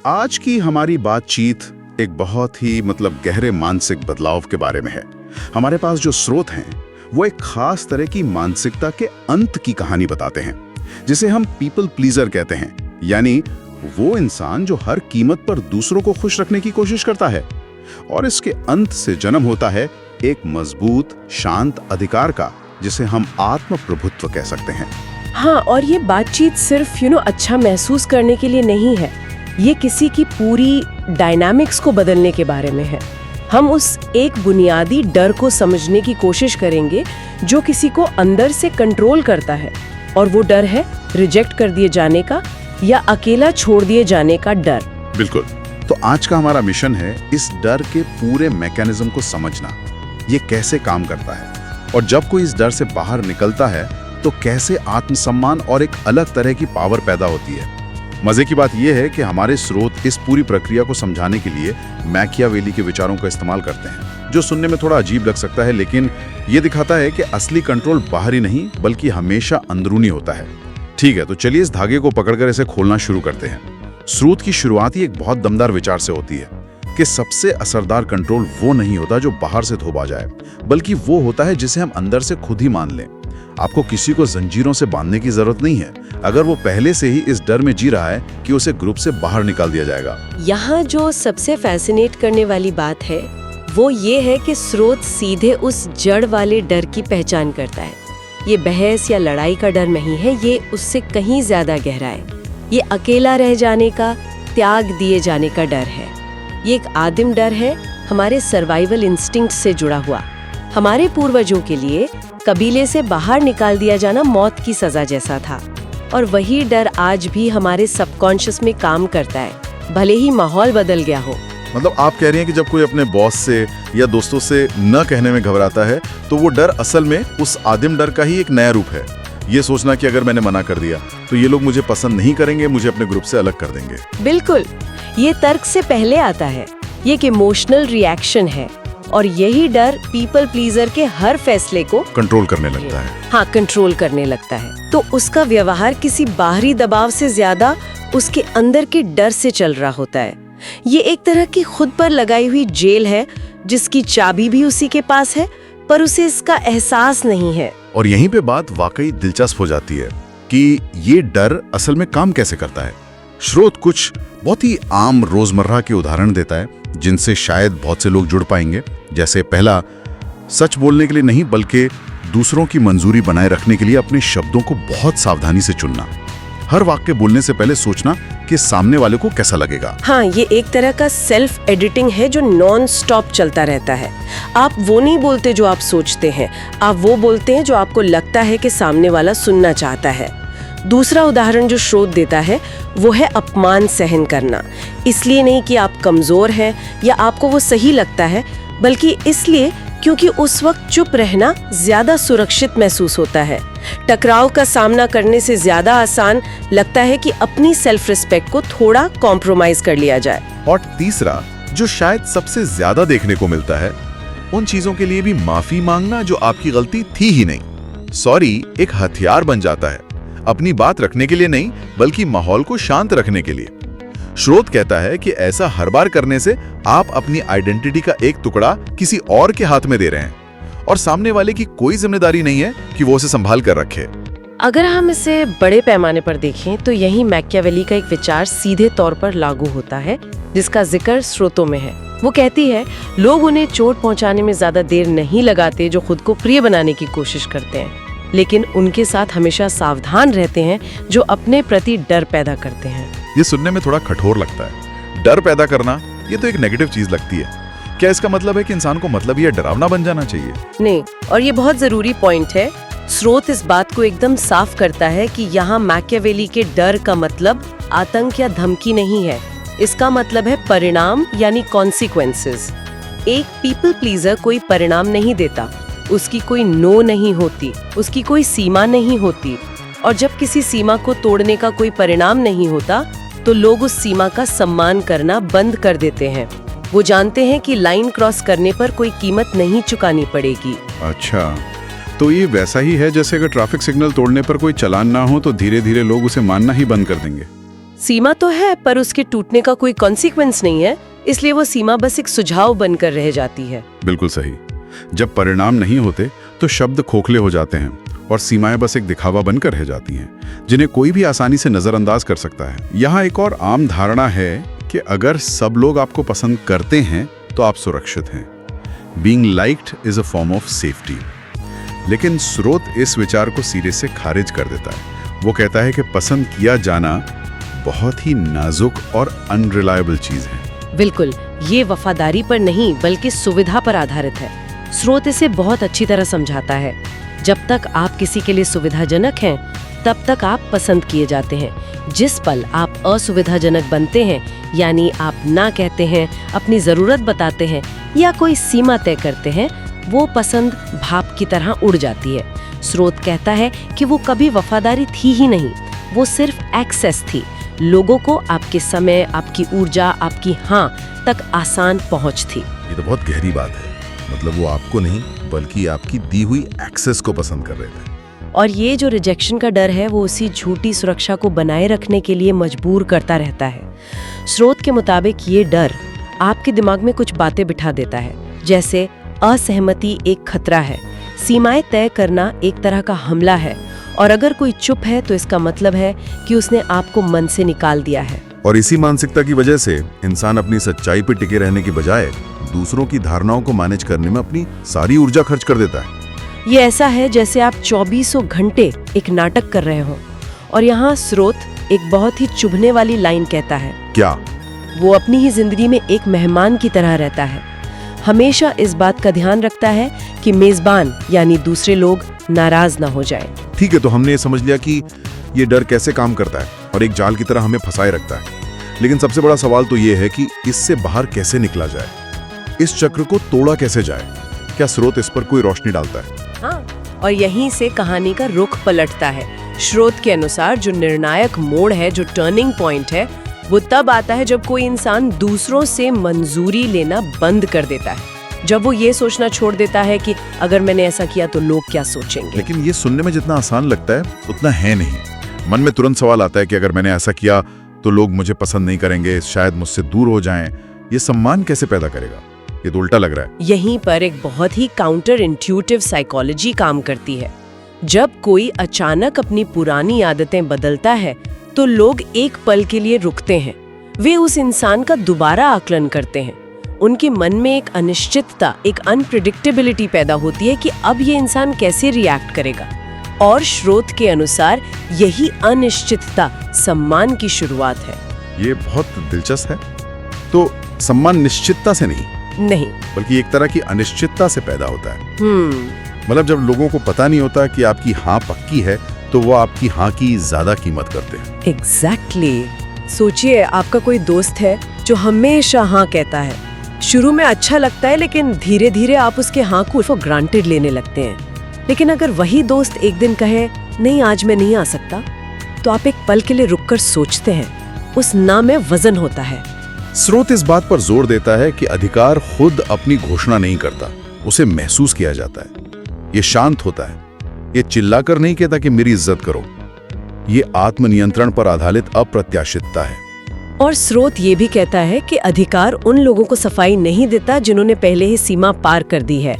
आज की हमारी बातचीत एक बहुत ही गहरे मानसिक बदलाव के बारे में है। हमारे पास जो स्रोत हैं वो एक खास तरह की मानसिकता के अंत की कहानी बताते हैं, जिसे हम पीपल प्लीजर कहते हैं। यानी वो इंसान जो हर कीमत पर दूसरों को खुश रखने की कोशिश करता है। और इसके अंत से जन्म होता है एक मजबूत शांत अधिकार का, जिसे हम आत्म प्रभुत्व कह सकते हैं। हाँ, और ये बातचीत सिर्फ अच्छा महसूस करने के लिए नहीं है। ये किसी की पूरी डायनामिक्स को बदलने के बारे में है। हम उस एक बुनियादी डर को समझने की कोशिश करेंगे जो किसी को अंदर से कंट्रोल करता है, और वो डर है रिजेक्ट कर दिए जाने का या अकेला छोड़ दिए जाने का डर। बिल्कुल। तो आज का हमारा मिशन है इस डर के पूरे मैकेनिज्म को समझना। ये कैसे काम करता है, और जब कोई इस डर से बाहर निकलता है तो कैसे आत्मसम्मान और एक अलग तरह की पावर पैदा होती है। मजे की बात यह है कि हमारे स्रोत इस पूरी प्रक्रिया को समझाने के लिए मैकियावेली के विचारों का इस्तेमाल करते हैं, जो सुनने में थोड़ा अजीब लग सकता है, लेकिन ये दिखाता है कि असली कंट्रोल बाहरी नहीं बल्कि हमेशा अंदरूनी होता है। ठीक है, तो चलिए इस धागे को पकड़कर इसे खोलना शुरू करते हैं। स्रोत की शुरुआत ही एक बहुत दमदार विचार से होती है कि सबसे असरदार कंट्रोल वो नहीं होता जो बाहर से थोपा जाए, बल्कि वो होता है जिसे हम अंदर से खुद ही मान लें। आपको किसी को जंजीरों से बांधने की जरूरत नहीं है, अगर वो पहले से ही इस डर में जी रहा है कि उसे ग्रुप से बाहर निकाल दिया जाएगा। यहाँ जो सबसे फैसिनेट करने वाली बात है वो ये है कि स्रोत सीधे उस जड़ वाले डर की पहचान करता है। ये बहस या लड़ाई का डर नहीं है, ये उससे कहीं ज्यादा गहरा है। ये अकेला रह जाने का, त्याग दिए जाने का डर है। ये एक आदिम डर है, हमारे सर्वाइवल इंस्टिंक्ट से जुड़ा हुआ। हमारे पूर्वजों के लिए कबीले से बाहर निकाल दिया जाना मौत की सजा जैसा था, और वही डर आज भी हमारे सबकॉन्शियस में काम करता है, भले ही माहौल बदल गया हो। आप कह रही हैं कि जब कोई अपने बॉस से या दोस्तों से न कहने में घबराता है तो वो डर असल में उस आदिम डर का ही एक नया रूप है। ये सोचना कि अगर मैंने मना कर दिया तो ये लोग मुझे पसंद नहीं करेंगे, मुझे अपने ग्रुप से अलग कर देंगे। बिल्कुल, ये तर्क से पहले आता है। ये एक इमोशनल रिएक्शन है, और यही डर पीपल प्लीजर के हर फैसले को कंट्रोल करने लगता है। हाँ, कंट्रोल करने लगता है। तो उसका व्यवहार किसी बाहरी दबाव से ज्यादा उसके अंदर के डर से चल रहा होता है। ये एक तरह की खुद पर लगाई हुई जेल है, जिसकी चाबी भी उसी के पास है, पर उसे इसका एहसास नहीं है। और यहीं पे बात वाकई दिलचस्प हो जाती है कि ये डर असल में काम कैसे करता है। स्रोत कुछ बहुत ही आम रोजमर्रा के उदाहरण देता है जिनसे शायद बहुत से लोग जुड़ पाएंगे। जैसे पहला, सच बोलने के लिए नहीं बल्कि दूसरों की मंजूरी बनाए रखने के लिए अपने शब्दों को बहुत सावधानी से चुनना। हर वाक्य बोलने से पहले सोचना कि सामने वाले को कैसा लगेगा। हाँ, ये एक तरह का सेल्फ एडिटिंग है जो नॉन स्टॉप चलता रहता है। आप वो नहीं बोलते जो आप सोचते हैं, आप वो बोलते हैं जो आपको लगता है कि सामने वाला सुनना चाहता है। दूसरा उदाहरण जो स्रोत देता है वो है अपमान सहन करना, इसलिए नहीं कि आप कमजोर हैं या आपको वो सही लगता है, बल्कि इसलिए क्योंकि उस वक्त चुप रहना ज्यादा सुरक्षित महसूस होता है। टकराव का सामना करने से ज्यादा आसान लगता है कि अपनी सेल्फ रिस्पेक्ट को थोड़ा कॉम्प्रोमाइज कर लिया जाए। और तीसरा, जो शायद सबसे ज्यादा देखने को मिलता है, उन चीजों के लिए भी माफी मांगना जो आपकी गलती थी ही नहीं। सॉरी एक हथियार बन जाता है, अपनी बात रखने के लिए नहीं बल्कि माहौल को शांत रखने के लिए। स्रोत कहता है कि ऐसा हर बार करने से आप अपनी आइडेंटिटी का एक टुकड़ा किसी और के हाथ में दे रहे हैं, और सामने वाले की कोई जिम्मेदारी नहीं है कि वो उसे संभाल कर रखे। अगर हम इसे बड़े पैमाने पर देखें तो यही मैकियावेली का एक विचार सीधे तौर पर लागू होता है, जिसका जिक्र स्रोतों में है। वो कहती है, लोग उन्हें चोट पहुंचाने में ज्यादा देर नहीं लगाते जो खुद को प्रिय बनाने की कोशिश करते हैं, लेकिन उनके साथ हमेशा सावधान रहते हैं जो अपने प्रति डर पैदा करते हैं। ये सुनने में थोड़ा कठोर लगता है। डर पैदा करना ये तो एक नेगेटिव चीज लगती है। क्या इसका मतलब है कि इंसान को ये डरावना बन जाना चाहिए? नहीं, और ये बहुत जरूरी पॉइंट है। स्रोत इस बात को एकदम साफ करता है कि यहाँ मैकियावेली के डर का मतलब आतंक या धमकी नहीं है। इसका मतलब है परिणाम, यानी कॉन्सिक्वेंसेस। एक पीपल प्लीजर कोई परिणाम नहीं देता, उसकी कोई नो नहीं होती, उसकी कोई सीमा नहीं होती, और जब किसी सीमा को तोड़ने का कोई परिणाम नहीं होता तो लोग उस सीमा का सम्मान करना बंद कर देते हैं। वो जानते हैं कि लाइन क्रॉस करने पर कोई कीमत नहीं चुकानी पड़ेगी। अच्छा, तो ये वैसा ही है जैसे अगर ट्रैफिक सिग्नल तोड़ने पर कोई चालान ना हो तो धीरे धीरे लोग उसे मानना ही बंद कर देंगे। सीमा तो है पर उसके टूटने का कोई कॉन्सिक्वेंस नहीं है, इसलिए वो सीमा बस एक सुझाव बनकर रह जाती है। बिल्कुल सही। जब परिणाम नहीं होते तो शब्द खोखले हो जाते हैं और सीमाएं बस एक दिखावा बनकर रह जाती हैं, जिन्हें कोई भी आसानी से नजरअंदाज कर सकता है। यहाँ एक और आम धारणा है कि अगर सब लोग आपको पसंद करते हैं तो आप सुरक्षित हैं। Being liked is a form of safety. लेकिन स्रोत इस विचार को सिरे से खारिज कर देता है। वो कहता है कि पसंद किया जाना बहुत ही नाजुक और अनरिलायबल चीज है। बिल्कुल, ये वफादारी पर नहीं बल्कि सुविधा पर आधारित है। स्रोत इसे बहुत अच्छी तरह समझाता है। जब तक आप किसी के लिए सुविधाजनक हैं, तब तक आप पसंद किए जाते हैं। जिस पल आप असुविधाजनक बनते हैं, यानी आप ना कहते हैं, अपनी जरूरत बताते हैं या कोई सीमा तय करते हैं, वो पसंद भाप की तरह उड़ जाती है। स्रोत कहता है कि वो कभी वफादारी थी ही नहीं, वो सिर्फ एक्सेस थी। लोगों को आपके समय, आपकी ऊर्जा, आपकी हाँ तक आसान पहुंच थी। ये तो बहुत गहरी बात है। मतलब वो आपको नहीं बल्कि आपकी दी हुई एक्सेस को पसंद कर रहे थे। और ये जो रिजेक्शन का डर है वो उसी झूठी सुरक्षा को बनाए रखने के लिए मजबूर करता रहता है। स्रोत के मुताबिक ये डर आपके दिमाग में कुछ बातें बिठा देता है, जैसे असहमति एक खतरा है, सीमाएं तय करना एक तरह का हमला है, और अगर कोई चुप है तो इसका मतलब है कि उसने आपको मन से निकाल दिया है। और इसी मानसिकता की वजह से इंसान अपनी सच्चाई पर टिके रहने की बजाय दूसरों की धारणाओं को मैनेज करने में अपनी सारी ऊर्जा खर्च कर देता है। ये ऐसा है जैसे आप 24 घंटे एक नाटक कर रहे हो। और यहाँ स्रोत एक बहुत ही चुभने वाली लाइन कहता है। क्या? वो अपनी ही जिंदगी में एक मेहमान की तरह रहता है। हमेशा इस बात का ध्यान रखता है कि मेजबान यानी दूसरे लोग नाराज ना हो जाएं। ठीक है, तो हमने ये समझ लिया कि ये डर कैसे काम करता है और एक जाल की तरह हमें फंसाए रखता है। लेकिन सबसे बड़ा सवाल तो ये है कि इससे बाहर कैसे निकला जाए, इस चक्र को तोड़ा कैसे जाए। क्या स्रोत इस पर कोई रोशनी डालता है? हाँ, और यहीं से कहानी का रुख पलटता है। स्रोत के अनुसार जो निर्णायक मोड़ है, जो टर्निंग पॉइंट है, वो तब आता है जब कोई इंसान दूसरों से मंजूरी लेना बंद कर देता है। जब वो ये सोचना छोड़ देता है कि अगर मैंने ऐसा किया तो लोग क्या सोचेंगे। लेकिन ये सुनने में जितना आसान लगता है उतना है नहीं। मन में तुरंत सवाल आता है कि अगर मैंने ऐसा किया तो लोग मुझे पसंद नहीं करेंगे, शायद मुझसे दूर हो जाएं। ये सम्मान कैसे पैदा करेगा? ये तो उल्टा लग रहा है। यहीं पर एक बहुत ही काउंटर इंट्यूटिव साइकोलॉजी काम करती है। जब कोई अचानक अपनी पुरानी आदतें बदलता है तो लोग एक पल के लिए रुकते हैं। वे उस इंसान का दोबारा आकलन करते हैं। उनके मन में एक अनिश्चितता, एक अनप्रेडिक्टेबिलिटी पैदा होती है कि अब ये इंसान कैसे रिएक्ट करेगा। और स्रोत के अनुसार यही अनिश्चितता सम्मान की शुरुआत है। ये बहुत दिलचस्प है। तो सम्मान निश्चितता से नहीं बल्कि एक तरह की अनिश्चितता से पैदा होता है। मतलब जब लोगों को पता नहीं होता कि आपकी हाँ पक्की है तो वो आपकी हाँ की ज्यादा कीमत करते हैं। एग्जैक्टली। सोचिए, आपका कोई दोस्त है जो हमेशा हाँ कहता है। शुरू में अच्छा लगता है, लेकिन धीरे धीरे आप उसके हाँ को फॉर ग्रांटेड लेने लगते हैं। लेकिन अगर वही दोस्त एक दिन कहे नहीं आज मैं नहीं आ सकता, तो आप एक पल के लिए रुककर सोचते हैं। उस ना में वजन होता है। स्रोत इस बात पर जोर देता है कि अधिकार खुद अपनी घोषणा नहीं करता, उसे महसूस किया जाता है। ये शांत होता है, ये चिल्लाकर नहीं कहता कि मेरी इज्जत करो। ये आत्मनियंत्रण पर आधारित अप्रत्याशितता है। और स्रोत ये भी कहता है कि अधिकार उन लोगों को सफाई नहीं देता जिन्होंने पहले ही सीमा पार कर दी है।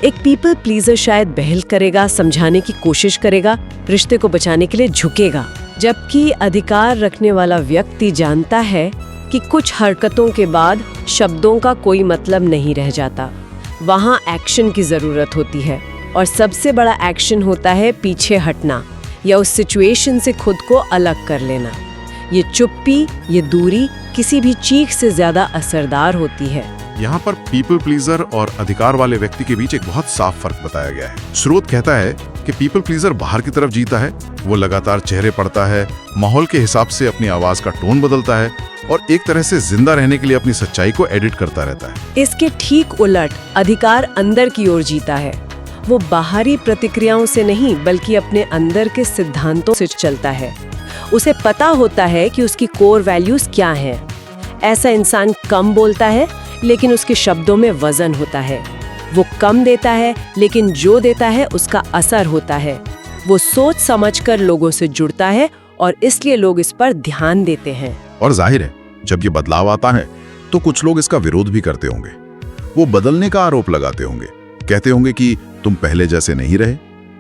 एक पीपल प्लीजर शायद बहल करेगा, समझाने की कोशिश करेगा, रिश्ते को बचाने के लिए झुकेगा, जबकि अधिकार रखने वाला व्यक्ति जानता है कि कुछ हरकतों के बाद शब्दों का कोई मतलब नहीं रह जाता। वहाँ एक्शन की जरूरत होती है, और सबसे बड़ा एक्शन होता है पीछे हटना या उस सिचुएशन से खुद को अलग कर लेना। ये चुप्पी, ये दूरी किसी भी चीख से ज्यादा असरदार होती है। यहाँ पर पीपल प्लीजर और अधिकार वाले व्यक्ति के बीच एक बहुत साफ फर्क बताया गया है। स्रोत कहता है कि पीपल प्लीजर बाहर की तरफ जीता है, वो लगातार चेहरे पड़ता है, माहौल के हिसाब से अपनी आवाज का टोन बदलता है और एक तरह से जिंदा रहने के लिए अपनी सच्चाई को एडिट करता रहता है। इसके ठीक उलट अधिकार अंदर की ओर जीता है। वो बाहरी प्रतिक्रियाओं से नहीं बल्कि अपने अंदर के सिद्धांतों से चलता है। उसे पता होता है कि उसकी कोर वैल्यूज क्या हैं। ऐसा इंसान कम बोलता है लेकिन उसके शब्दों में वजन होता है। वो कम देता है लेकिन जो देता है उसका असर होता है। वो सोच समझकर लोगों से जुड़ता है और इसलिए लोग इस पर ध्यान देते हैं। और जाहिर है जब ये बदलाव आता है तो कुछ लोग इसका विरोध भी करते होंगे। वो बदलने का आरोप लगाते होंगे, कहते होंगे कि तुम पहले जैसे नहीं रहे।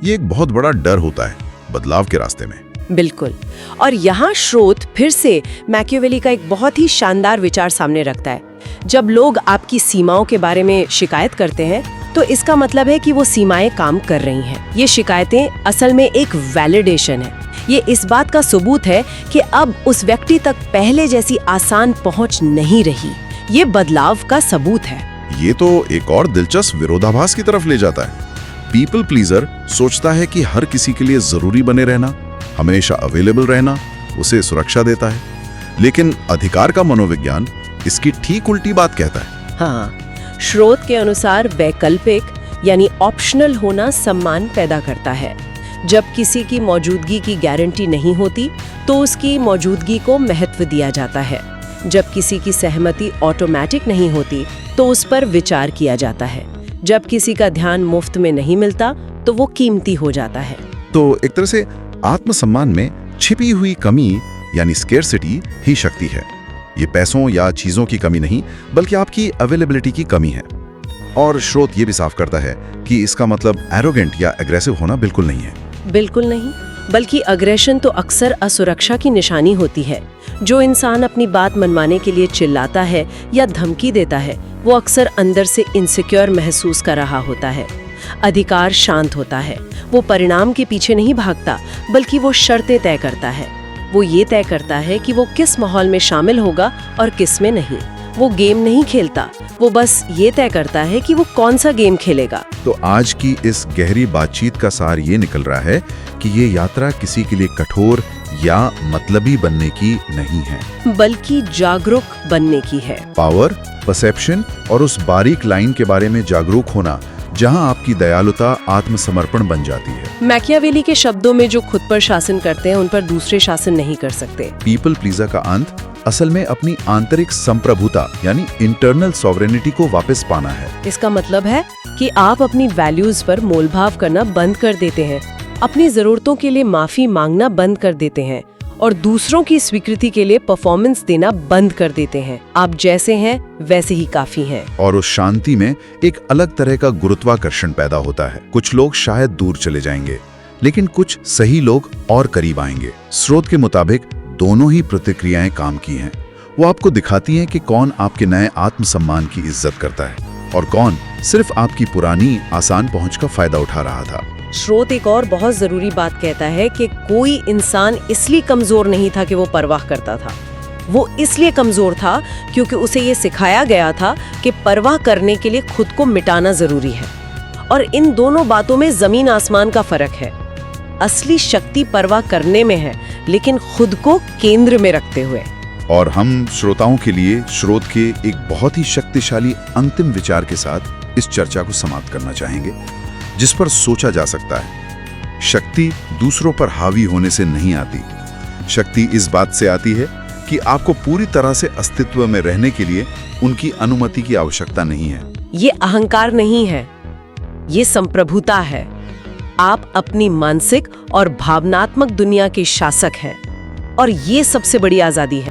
ये एक बहुत बड़ा डर होता है बदलाव के रास्ते में। बिल्कुल। और यहाँ स्रोत फिर से मैकियावेली का एक बहुत ही शानदार विचार सामने रखता है। जब लोग आपकी सीमाओं के बारे में शिकायत करते हैं तो इसका मतलब है कि वो सीमाएं काम कर रही हैं। ये शिकायतें असल में एक वैलिडेशन है। ये इस बात का सबूत है कि अब उस व्यक्ति तक पहले जैसी आसान पहुंच नहीं रही। ये बदलाव का सबूत है। ये तो एक और दिलचस्प विरोधाभास की तरफ ले जाता है। पीपल प्लीजर सोचता है कि हर किसी के लिए जरूरी बने रहना, हमेशा अवेलेबल रहना उसे सुरक्षा देता है, लेकिन अधिकार का मनोविज्ञान इसकी ठीक उल्टी बात कहता है। हाँ, स्रोत के अनुसार वैकल्पिक यानी ऑप्शनल होना सम्मान पैदा करता है। जब किसी की मौजूदगी की गारंटी नहीं होती तो उसकी मौजूदगी को महत्व दिया जाता है। जब किसी की सहमति ऑटोमेटिक नहीं होती तो उस पर विचार किया जाता है। जब किसी का ध्यान मुफ्त में नहीं मिलता तो वो कीमती हो जाता है। तो एक तरह से आत्मसम्मान में छिपी हुई कमी यानी स्केर्सिटी ही शक्ति है। ये पैसों या चीजों की कमी नहीं बल्कि आपकी अवेलेबिलिटी की कमी है। और स्रोत ये भी साफ करता है कि इसका मतलब एरोगेंट या एग्रेसिव होना बिल्कुल नहीं है। बिल्कुल नहीं, बल्कि अग्रेशन तो अक्सर असुरक्षा की निशानी होती है। जो इंसान अपनी बात मनवाने के लिए चिल्लाता है या धमकी देता है वो अक्सर अंदर से इनसिक्योर महसूस कर रहा होता है। अधिकार शांत होता है, वो परिणाम के पीछे नहीं भागता बल्कि वो शर्तें तय करता है। वो ये तय करता है कि वो किस माहौल में शामिल होगा और किस में नहीं। वो गेम नहीं खेलता, वो बस ये तय करता है कि वो कौन सा गेम खेलेगा। तो आज की इस गहरी बातचीत का सार ये निकल रहा है कि ये यात्रा किसी के लिए कठोर या मतलबी बनने की नहीं है, बल्कि जागरूक बनने की है। पावर, परसेप्शन और उस बारीक लाइन के बारे में जागरूक होना जहां आपकी दयालुता आत्मसमर्पण बन जाती है। मैकियावेली के शब्दों में जो खुद पर शासन करते हैं उन पर दूसरे शासन नहीं कर सकते। पीपल प्लीजर का अंत असल में अपनी आंतरिक संप्रभुता यानी इंटरनल सॉवरेनिटी को वापस पाना है। इसका मतलब है कि आप अपनी वैल्यूज पर मोलभाव करना बंद कर देते हैं, अपनी जरूरतों के लिए माफी मांगना बंद कर देते हैं और दूसरों की स्वीकृति के लिए परफॉर्मेंस देना बंद कर देते हैं। आप जैसे हैं वैसे ही काफी हैं। और उस शांति में एक अलग तरह का गुरुत्वाकर्षण पैदा होता है। कुछ लोग शायद दूर चले जाएंगे, लेकिन कुछ सही लोग और करीब आएंगे। स्रोत के मुताबिक दोनों ही प्रतिक्रियाएं काम की हैं। वो आपको दिखाती हैं कि कौन आपके नए आत्मसम्मान की इज्जत करता है और कौन सिर्फ आपकी पुरानी आसान पहुंच का फायदा उठा रहा था। स्रोत एक और बहुत जरूरी बात कहता है कि कोई इंसान इसलिए कमजोर नहीं था कि वो परवाह करता था। वो इसलिए कमजोर था क्योंकि उसे ये सिखाया गया था कि परवाह करने के लिए खुद को मिटाना जरूरी है। और इन दोनों बातों में जमीन आसमान का फर्क है। असली शक्ति परवाह करने में है, लेकिन खुद को केंद्र में रखते हुए। और हम श्रोताओं के लिए स्रोत के एक बहुत ही शक्तिशाली अंतिम विचार के साथ इस चर्चा को समाप्त करना चाहेंगे, जिस पर सोचा जा सकता है। शक्ति दूसरों पर हावी होने से नहीं आती। शक्ति इस बात से आती है कि आपको पूरी तरह से अस्तित्व में रहने के लिए उनकी अनुमति की आवश्यकता नहीं है। ये अहंकार नहीं है, ये संप्रभुता है। आप अपनी मानसिक और भावनात्मक दुनिया के शासक हैं और ये सबसे बड़ी आजादी है।